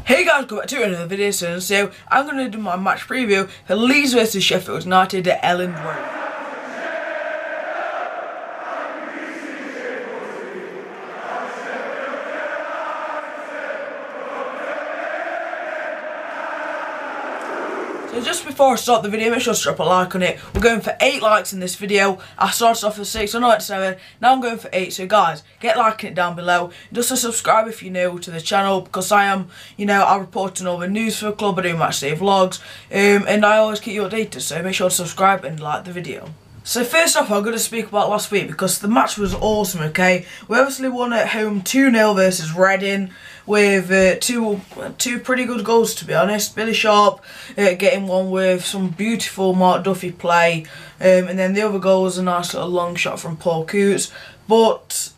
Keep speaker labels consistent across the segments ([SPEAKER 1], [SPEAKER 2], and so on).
[SPEAKER 1] Hey guys, welcome back to another video. So I'm going to do my match preview for Leeds versus Sheffield United at Elland Road. So just before I start the video, make sure to drop a like on it. We're going for 8 likes in this video. I started off at 6, I know it's 7, now I'm going for 8. So guys, get liking it down below. Just to subscribe if you're new to the channel, because I am, I report on all the news for the club, I do match day vlogs, and I always keep you updated. So make sure to subscribe and like the video. So first off, I'm going to speak about last week because the match was awesome, okay? We obviously won at home 2-0 versus Reading with two pretty good goals, to be honest. Billy Sharp getting one with some beautiful Mark Duffy play, and then the other goal was a nice little long shot from Paul Coots. But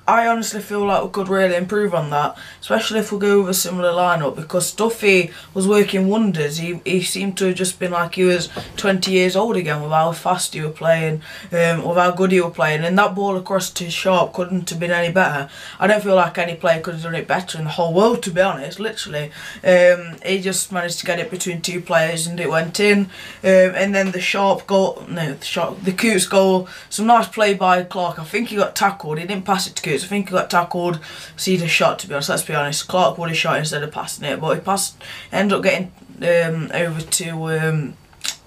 [SPEAKER 1] I honestly feel like we could really improve on that, especially if we go with a similar lineup, because Duffy was working wonders. He seemed to have just been like he was 20 years old again with how fast he was playing, with how good he was playing, and that ball across to Sharp couldn't have been any better. I don't feel like any player could have done it better in the whole world, to be honest, literally. He just managed to get it between two players and it went in, and then the Sharp goal, the Coots goal, some nice play by Clark. I think he got tackled, he didn't pass it to Coots. I think he got tackled, Cedar shot, to be honest, let's be honest. Clark would have shot instead of passing it, but he ended up getting over to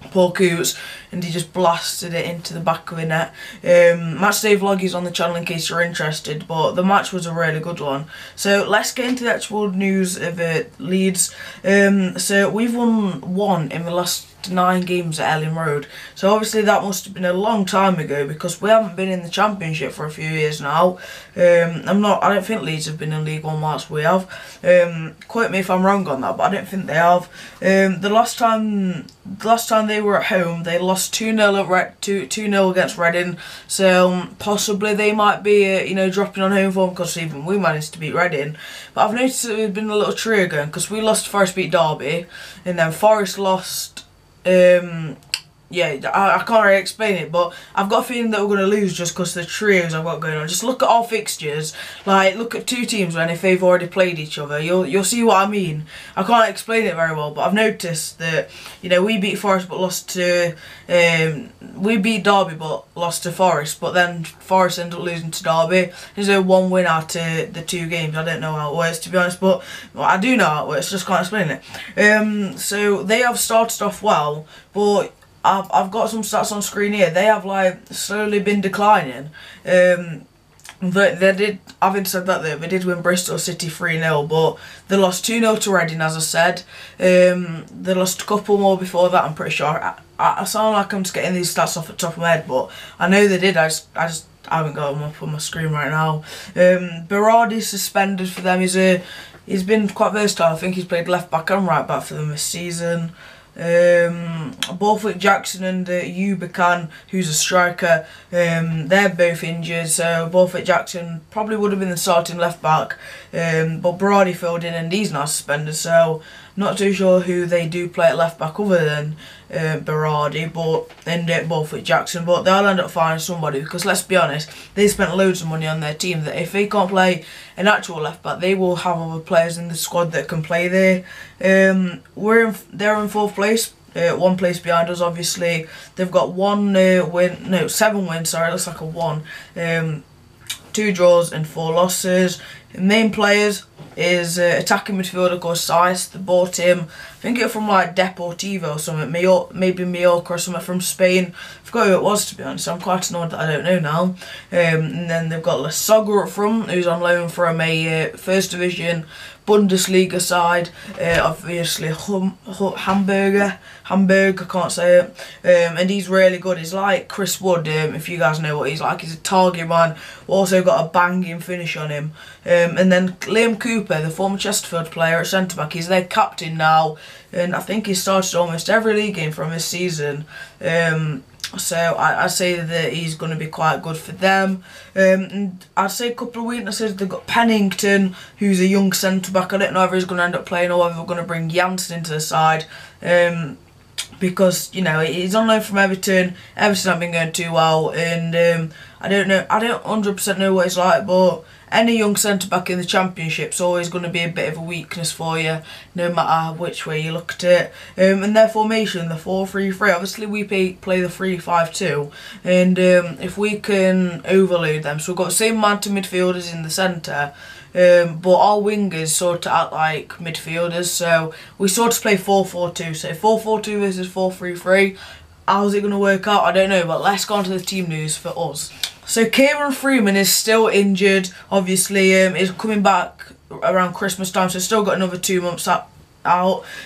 [SPEAKER 1] Paul Coots, and he just blasted it into the back of the net. Match day vlog is on the channel in case you're interested, but the match was a really good one. So let's get into the actual news of Leeds. So we've won 1 in the last 9 games at Elland Road. So obviously that must have been a long time ago, because we haven't been in the Championship for a few years now. I don't think Leeds have been in League One whilst we have. Quote me if I'm wrong on that, but I don't think they have. The last time they were at home, they lost 2-0 against Reading. So possibly they might be dropping on home form, because even we managed to beat Reading. But I've noticed that there's been a little trio going, because we lost, Forest beat Derby, and then Forest lost. I can't really explain it, but I've got a feeling that we're going to lose just because of the trios I've got going on. Just look at our fixtures, like look at 2 teams when if they've already played each other, you'll see what I mean. I can't explain it very well, but I've noticed that we beat Forest but lost to we beat Derby but lost to Forest, but then Forest ended up losing to Derby. There's a 1 win out of the 2 games. I don't know how it works, to be honest, but I do know how it works, just can't explain it. So they have started off well, but I've got some stats on screen here. They have slowly been declining. They did, having said that though, they did win Bristol City 3-0, but they lost 2-0 to Reading, as I said. They lost a couple more before that, I'm pretty sure. I sound like I'm just getting these stats off the top of my head, but I know they did. I haven't got them up on my screen right now. Berardi's suspended for them. He's been quite versatile. I think he's played left back and right back for them this season. Borthwick Jackson and Ubican, who's a striker, they're both injured, so Borthwick Jackson probably would have been the starting left back, but Berardi filled in and he's now suspended, so not too sure who they do play at left back other than Berardi and Borthwick Jackson, but they'll end up finding somebody, because let's be honest, they spent loads of money on their team that if they can't play an actual left back, they will have other players in the squad that can play there. They're in 4th place. 1 place behind us, obviously. They've got 7 wins, sorry, it looks like a 1. 2 draws and 4 losses. The main players is attacking midfielder called Saiz. They bought him, I think it was from Deportivo or something, maybe Mallorca or something from Spain. I forgot who it was, to be honest. I'm quite annoyed that I don't know now. And then they've got Lasoga up front, who's on loan from a First Division Bundesliga side, obviously Hamburg, I can't say it, and he's really good. He's like Chris Wood, if you guys know what he's like. He's a target man, also got a banging finish on him. And then Liam Cooper, the former Chesterfield player at centre back, he's their captain now, and I think he started almost every league game from this season. So I'd say that he's going to be quite good for them. And I'd say a couple of weaknesses. They've got Pennington, who's a young centre-back. I don't know if he's going to end up playing or whether we're going to bring Janssen into the side. Because, he's on loan from Everton. Everton have been going too well. And I don't 100% know what it's like, but any young centre-back in the Championship's always going to be a bit of a weakness for you, no matter which way you look at it. And their formation, the 4-3-3, obviously we play the 3-5-2, and if we can overload them, so we've got the same amount of midfielders in the centre, but our wingers sort of act like midfielders, so we sort of play 4-4-2, so 4-4-2 versus 4-3-3. How's it going to work out? I don't know, but let's go on to the team news for us. So Kieran Freeman is still injured, obviously. He's coming back around Christmas time, so still got another 2 months out.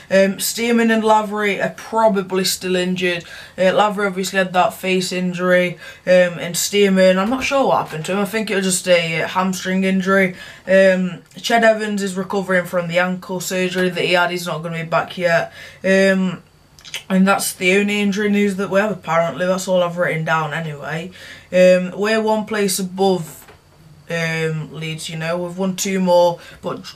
[SPEAKER 1] Stearman and Lavery are probably still injured. Lavery obviously had that face injury, and Stearman, I'm not sure what happened to him. I think it was just a hamstring injury. Ched Evans is recovering from the ankle surgery that he had. He's not going to be back yet. And that's the only injury news that we have, apparently. That's all I've written down anyway. We're one place above Leeds, you know. We've won 2 more, but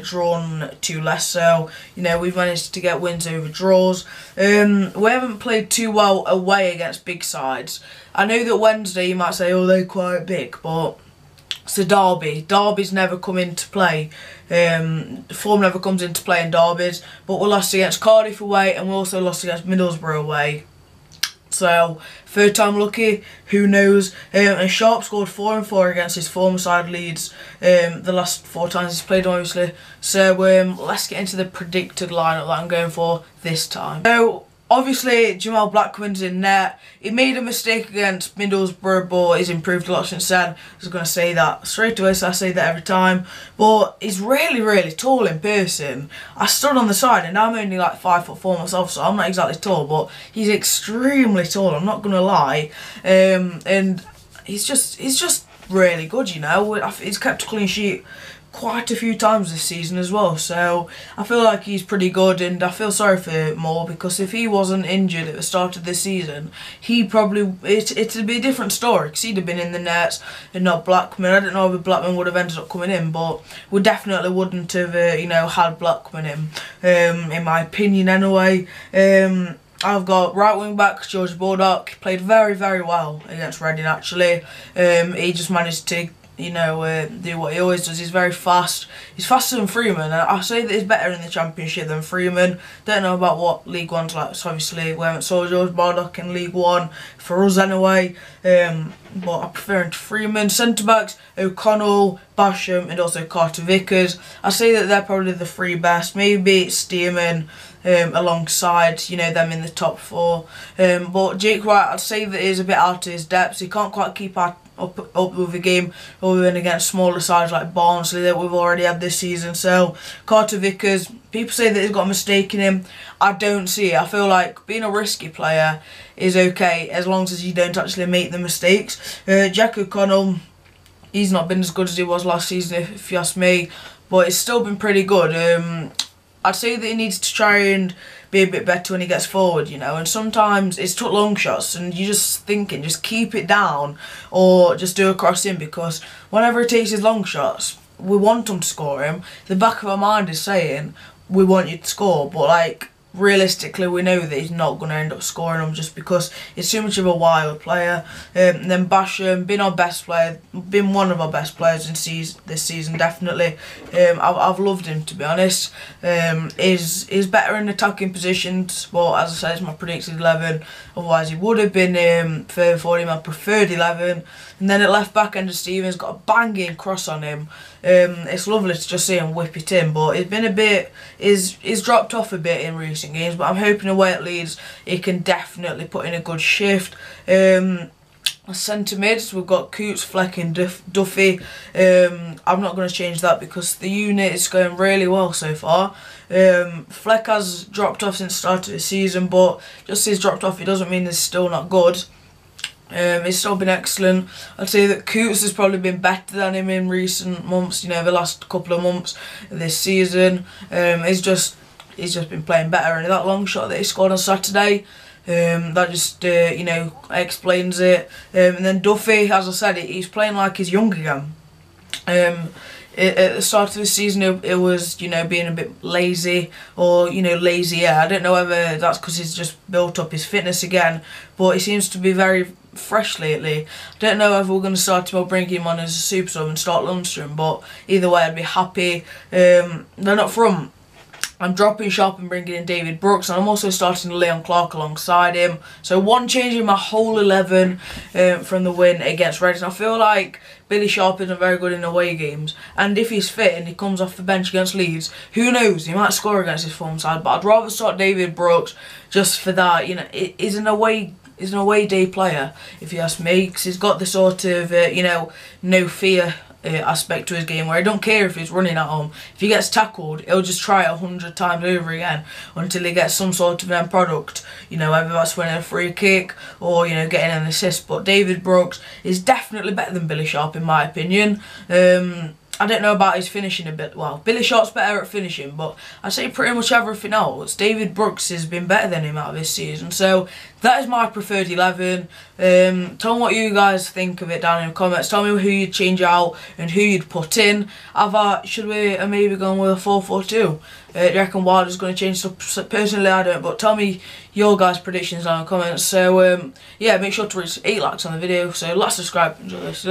[SPEAKER 1] drawn 2 less. So, you know, we've managed to get wins over draws. We haven't played too well away against big sides. I know that Wednesday you might say, oh, they're quite big, but it's a derby. Derbies never come into play. Form never comes into play in derbies. But we lost against Cardiff away, and we also lost against Middlesbrough away. So, third time lucky, who knows. And Sharp scored 4 and 4 against his former side Leeds the last 4 times he's played, obviously. So, let's get into the predicted lineup that I'm going for this time. So, obviously, Jamal Blackman's in net. He made a mistake against Middlesbrough, but he's improved a lot since then. I was going to say that straight away, so I say that every time. But he's really, really tall in person. I stood on the side, and I'm only like 5'4" myself, so I'm not exactly tall, but he's extremely tall, I'm not going to lie. And he's just really good, you know. He's kept a clean sheet quite a few times this season as well, so I feel like he's pretty good, and I feel sorry for Moore, because if he wasn't injured at the start of this season, he probably, it'd be a different story, because he'd have been in the nets and not Blackman. I don't know if Blackman would have ended up coming in, but we definitely wouldn't have, you know, had Blackman in my opinion anyway. I've got right wing back George Baldock. He played very, very well against Reading actually. He just managed to, you know, do what he always does. He's very fast. He's faster than Freeman, and I say that he's better in the Championship than Freeman. Don't know about what League One's like, so obviously we haven't saw George Baldock in League One, for us anyway, but I prefer him to Freeman. Centre-backs, O'Connell, Basham, and also Carter Vickers. I say that they're probably the 3 best. Maybe Stearman alongside, you know, them in the top 4. But Jake Wright, I'd say that he's a bit out of his depth. He can't quite keep up with the game, other than against smaller sides like Barnsley that we've already had this season. So Carter Vickers, people say that he's got a mistake in him. I don't see it. I feel like being a risky player is okay as long as you don't actually make the mistakes. Jack O'Connell, he's not been as good as he was last season, if you ask me, but it's still been pretty good. I'd say that he needs to try and be a bit better when he gets forward, you know, and sometimes it's took long shots and you're just thinking, just keep it down or just do a cross in, because whenever he takes his long shots, we want him to score him. The back of our mind is saying, we want you to score, but like, realistically we know that he's not going to end up scoring them just because he's too much of a wild player. And then Basham, been our best player, been one of our best players in this season, definitely. I've loved him, to be honest. Is better in attacking positions, but as I said, it's my predicted 11, otherwise he would have been further for him. I preferred 11. And then at left back, Ender Stevens got a banging cross on him. It's lovely to just see him whip it in, but it's been a bit, he's dropped off a bit in recent games, but I'm hoping away at Leeds he can definitely put in a good shift. Centre mids, we've got Coots, Fleck and Duffy. I'm not going to change that because the unit is going really well so far. Fleck has dropped off since the start of the season, but just he's dropped off, it doesn't mean he's still not good. He's still been excellent. I'd say that Coots has probably been better than him in recent months, you know, the last couple of months of this season. He's just been playing better, and that long shot that he scored on Saturday, that just, you know, explains it. And then Duffy, as I said, he's playing like he's young again. At the start of the season, it was, you know, being a bit lazy, or, you know, lazier. I don't know whether that's because he's just built up his fitness again, but he seems to be very fresh lately. I don't know if we're going to start to bring him on as a super sub and start Lundstrom, but either way I'd be happy. Then up front, I'm dropping Sharp and bringing in David Brooks, and I'm also starting Leon Clark alongside him. So one change in my whole 11 from the win against Reds. I feel like Billy Sharp isn't very good in away games, and if he's fit and he comes off the bench against Leeds, who knows, he might score against his form side. But I'd rather start David Brooks just for that. You know, he's an away day player, if you ask me, because he's got the sort of you know, no fear aspect to his game, where I don't care if he's running at home. If he gets tackled, he'll just try it 100 times over again until he gets some sort of end product, you know, whether that's winning a free kick or, you know, getting an assist. But David Brooks is definitely better than Billy Sharp in my opinion. I don't know about his finishing a bit. Well, Billy Sharp's better at finishing, but I'd say pretty much everything else, David Brooks has been better than him out of this season. So that is my preferred 11. Tell me what you guys think of it down in the comments. Tell me who you'd change out and who you'd put in. Should we maybe gone with a 4-4-2? Do you reckon Wilder's going to change stuff? Personally, I don't, but tell me your guys' predictions down in the comments. So yeah, make sure to reach 8 likes on the video. So like, subscribe, enjoy this.